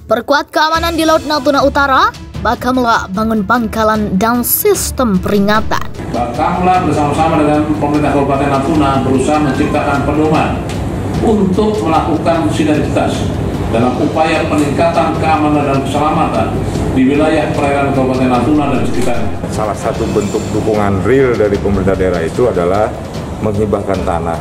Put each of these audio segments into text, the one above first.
Perkuat keamanan di Laut Natuna Utara, Bakamla bangun pangkalan dan sistem peringatan. Bakamla bersama-sama dengan pemerintah Kabupaten Natuna berusaha menciptakan pedoman untuk melakukan sinergitas dalam upaya peningkatan keamanan dan keselamatan di wilayah perairan Kabupaten Natuna dan sekitarnya. Salah satu bentuk dukungan real dari pemerintah daerah itu adalah menghibahkan tanah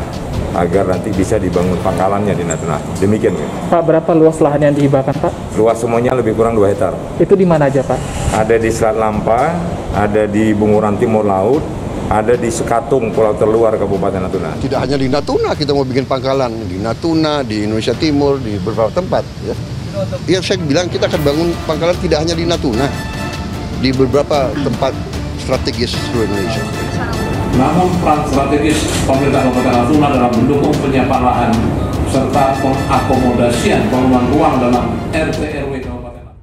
agar nanti bisa dibangun pangkalannya di Natuna. Demikian, Pak, berapa luas lahan yang dihibahkan, Pak? Luas semuanya lebih kurang 2 hektar. Itu di mana aja, Pak? Ada di Selat Lampa, ada di Bunguran Timur Laut, ada di Sekatung, Pulau Terluar, Kabupaten Natuna. Tidak hanya di Natuna kita mau bikin pangkalan, di Natuna, di Indonesia Timur, di beberapa tempat. Ya, saya bilang kita akan bangun pangkalan tidak hanya di Natuna, di beberapa tempat strategis seluruh Indonesia. Namun peran strategis pemerintah Kabupaten Natuna dalam mendukung penyiapan lahan serta pengakomodasian pemenuhan ruang dalam RT/RW Kabupaten.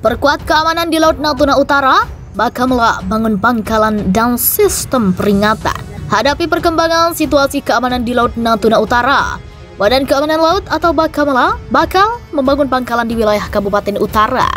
Perkuat keamanan di Laut Natuna Utara, Bakamla bangun pangkalan dan sistem peringatan. Hadapi perkembangan situasi keamanan di Laut Natuna Utara, Badan Keamanan Laut atau Bakamla bakal membangun pangkalan di wilayah Kabupaten Utara.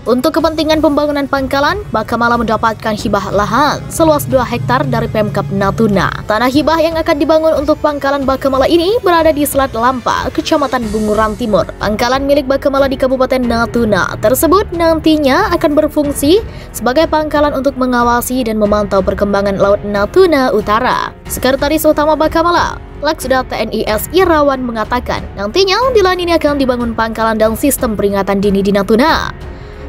Untuk kepentingan pembangunan pangkalan, Bakamla mendapatkan hibah lahan seluas 2 hektar dari Pemkab Natuna. Tanah hibah yang akan dibangun untuk pangkalan Bakamla ini berada di Selat Lampa, Kecamatan Bunguran Timur. Pangkalan milik Bakamla di Kabupaten Natuna tersebut nantinya akan berfungsi sebagai pangkalan untuk mengawasi dan memantau perkembangan Laut Natuna Utara. Sekretaris Utama Bakamla, Laksda TNI S. Irawan mengatakan, nantinya di lahan ini akan dibangun pangkalan dan sistem peringatan dini di Natuna.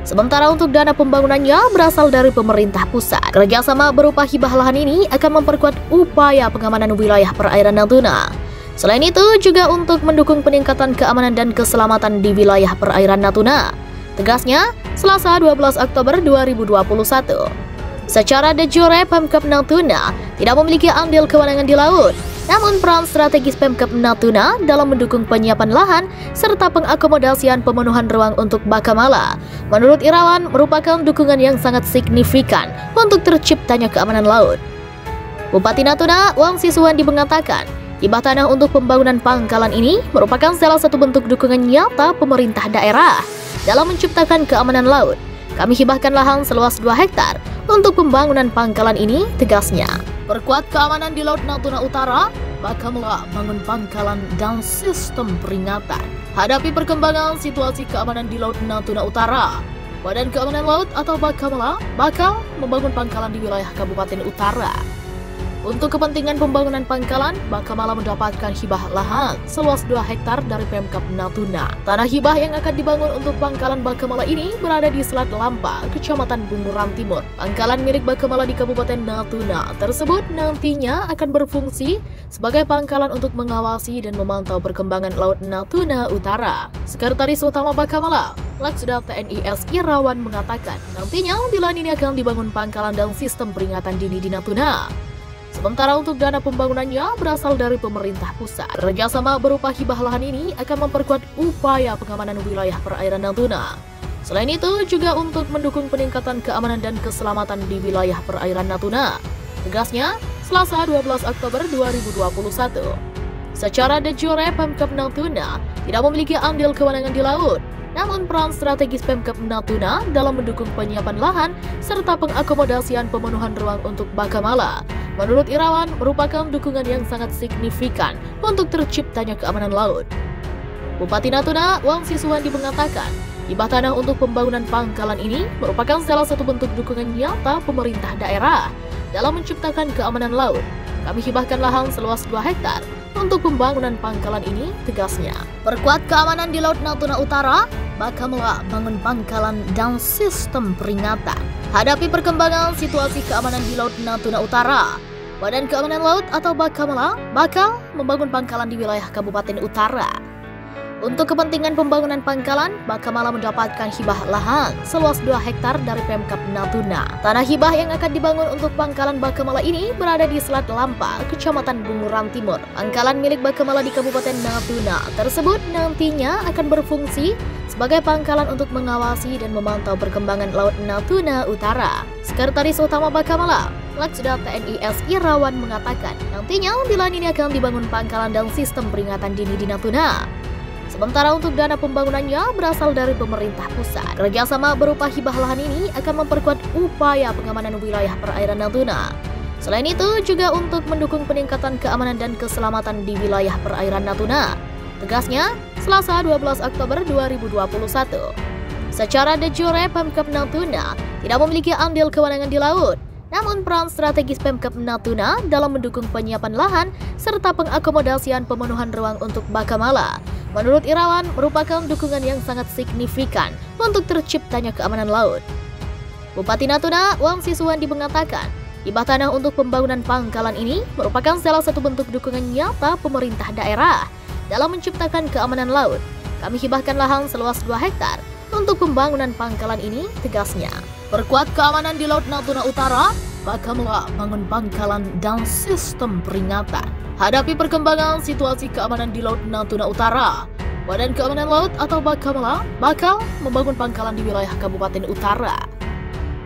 Sementara untuk dana pembangunannya berasal dari pemerintah pusat. Kerjasama berupa hibah lahan ini akan memperkuat upaya pengamanan wilayah perairan Natuna. Selain itu juga untuk mendukung peningkatan keamanan dan keselamatan di wilayah perairan Natuna. Tegasnya, Selasa 12 Oktober 2021. Secara de jure, Pemkab Natuna tidak memiliki andil kewenangan di laut. Namun peran strategis Pemkab Natuna dalam mendukung penyiapan lahan serta pengakomodasian pemenuhan ruang untuk Bakamla, menurut Irawan, merupakan dukungan yang sangat signifikan untuk terciptanya keamanan laut. Bupati Natuna, Wang Siswandi mengatakan, hibah tanah untuk pembangunan pangkalan ini merupakan salah satu bentuk dukungan nyata pemerintah daerah dalam menciptakan keamanan laut. Kami hibahkan lahan seluas 2 hektar untuk pembangunan pangkalan ini, tegasnya. Perkuat keamanan di Laut Natuna Utara, Bakamla bangun pangkalan dan sistem peringatan. Hadapi perkembangan situasi keamanan di Laut Natuna Utara, Badan Keamanan Laut atau Bakamla bakal membangun pangkalan di wilayah Kabupaten Utara. Untuk kepentingan pembangunan pangkalan, Bakamla mendapatkan hibah lahan seluas 2 hektar dari Pemkab Natuna. Tanah hibah yang akan dibangun untuk pangkalan Bakamla ini berada di Selat Lampa, Kecamatan Bunguran Timur. Pangkalan milik Bakamla di Kabupaten Natuna tersebut nantinya akan berfungsi sebagai pangkalan untuk mengawasi dan memantau perkembangan Laut Natuna Utara. Sekretaris Utama Bakamla, Laksda TNI S. Irawan mengatakan, nantinya di lahan ini akan dibangun pangkalan dan sistem peringatan dini di Natuna. Sementara untuk dana pembangunannya berasal dari pemerintah pusat. Kerjasama berupa hibah lahan ini akan memperkuat upaya pengamanan wilayah perairan Natuna. Selain itu juga untuk mendukung peningkatan keamanan dan keselamatan di wilayah perairan Natuna. Tegasnya, Selasa 12 Oktober 2021. Secara de jure, Pemkab Natuna tidak memiliki andil kewenangan di laut. Namun peran strategis Pemkab Natuna dalam mendukung penyiapan lahan serta pengakomodasian pemenuhan ruang untuk Bakamla, menurut Irawan, merupakan dukungan yang sangat signifikan untuk terciptanya keamanan laut. Bupati Natuna, Wang Siswandi mengatakan, hibah tanah untuk pembangunan pangkalan ini merupakan salah satu bentuk dukungan nyata pemerintah daerah dalam menciptakan keamanan laut. Kami hibahkan lahan seluas 2 hektar untuk pembangunan pangkalan ini, tegasnya. Perkuat keamanan di Laut Natuna Utara, Bakamla bangun pangkalan dan sistem peringatan. Hadapi perkembangan situasi keamanan di Laut Natuna Utara, Badan Keamanan Laut atau Bakamla bakal membangun pangkalan di wilayah Kabupaten Utara. Untuk kepentingan pembangunan pangkalan, Bakamla mendapatkan hibah lahan seluas 2 hektar dari Pemkab Natuna. Tanah hibah yang akan dibangun untuk pangkalan Bakamla ini berada di Selat Lampa, Kecamatan Bunguran Timur. Pangkalan milik Bakamla di Kabupaten Natuna tersebut nantinya akan berfungsi sebagai pangkalan untuk mengawasi dan memantau perkembangan Laut Natuna Utara. Sekretaris Utama Bakamla, Laksda TNI S. Irawan mengatakan nantinya di lahan ini akan dibangun pangkalan dan sistem peringatan dini di Natuna. Sementara untuk dana pembangunannya berasal dari pemerintah pusat. Kerjasama berupa hibah lahan ini akan memperkuat upaya pengamanan wilayah perairan Natuna. Selain itu juga untuk mendukung peningkatan keamanan dan keselamatan di wilayah perairan Natuna. Tegasnya, Selasa 12 Oktober 2021. Secara de jure Pemkab Natuna tidak memiliki andil kewenangan di laut. Namun peran strategis Pemkab Natuna dalam mendukung penyiapan lahan serta pengakomodasian pemenuhan ruang untuk Bakamala, menurut Irawan merupakan dukungan yang sangat signifikan untuk terciptanya keamanan laut. Bupati Natuna, Wangsi Suwandi mengatakan, hibah tanah untuk pembangunan pangkalan ini merupakan salah satu bentuk dukungan nyata pemerintah daerah dalam menciptakan keamanan laut. Kami hibahkan lahan seluas 2 hektar untuk pembangunan pangkalan ini, tegasnya. Perkuat keamanan di Laut Natuna Utara, Bakamla bangun pangkalan dan sistem peringatan. Hadapi perkembangan situasi keamanan di Laut Natuna Utara, Badan Keamanan Laut atau Bakamla bakal membangun pangkalan di wilayah Kabupaten Utara.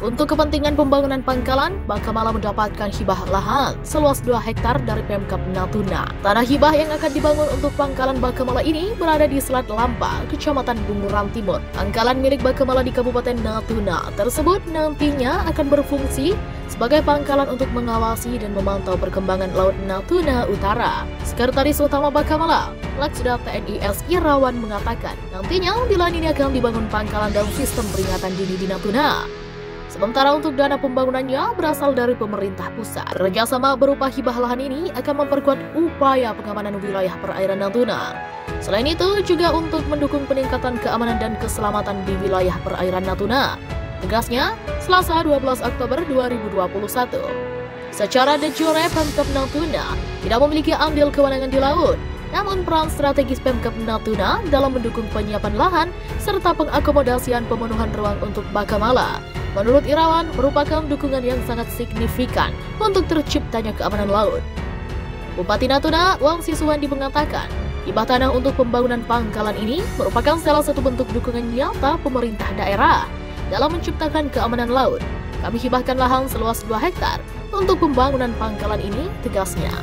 Untuk kepentingan pembangunan pangkalan, Bakamla mendapatkan hibah lahan seluas 2 hektar dari Pemkab Natuna. Tanah hibah yang akan dibangun untuk pangkalan Bakamla ini berada di Selat Lampa, Kecamatan Bunguran Timur. Pangkalan milik Bakamla di Kabupaten Natuna tersebut nantinya akan berfungsi sebagai pangkalan untuk mengawasi dan memantau perkembangan Laut Natuna Utara. Sekretaris Utama Bakamla, Laksda TNI S. Irawan mengatakan, nantinya di lahan ini akan dibangun pangkalan dan sistem peringatan dini di Natuna. Sementara untuk dana pembangunannya berasal dari pemerintah pusat. Kerjasama berupa hibah lahan ini akan memperkuat upaya pengamanan wilayah perairan Natuna. Selain itu juga untuk mendukung peningkatan keamanan dan keselamatan di wilayah perairan Natuna. Tegasnya, Selasa 12 Oktober 2021. Secara de jure Pemkab Natuna tidak memiliki andil kewenangan di laut. Namun peran strategis Pemkab Natuna dalam mendukung penyiapan lahan serta pengakomodasian pemenuhan ruang untuk Bakamala, menurut Irawan merupakan dukungan yang sangat signifikan untuk terciptanya keamanan laut. Bupati Natuna, Wangsi Suwandi mengatakan, hibah tanah untuk pembangunan pangkalan ini merupakan salah satu bentuk dukungan nyata pemerintah daerah dalam menciptakan keamanan laut. Kami hibahkan lahan seluas 2 hektar untuk pembangunan pangkalan ini, tegasnya.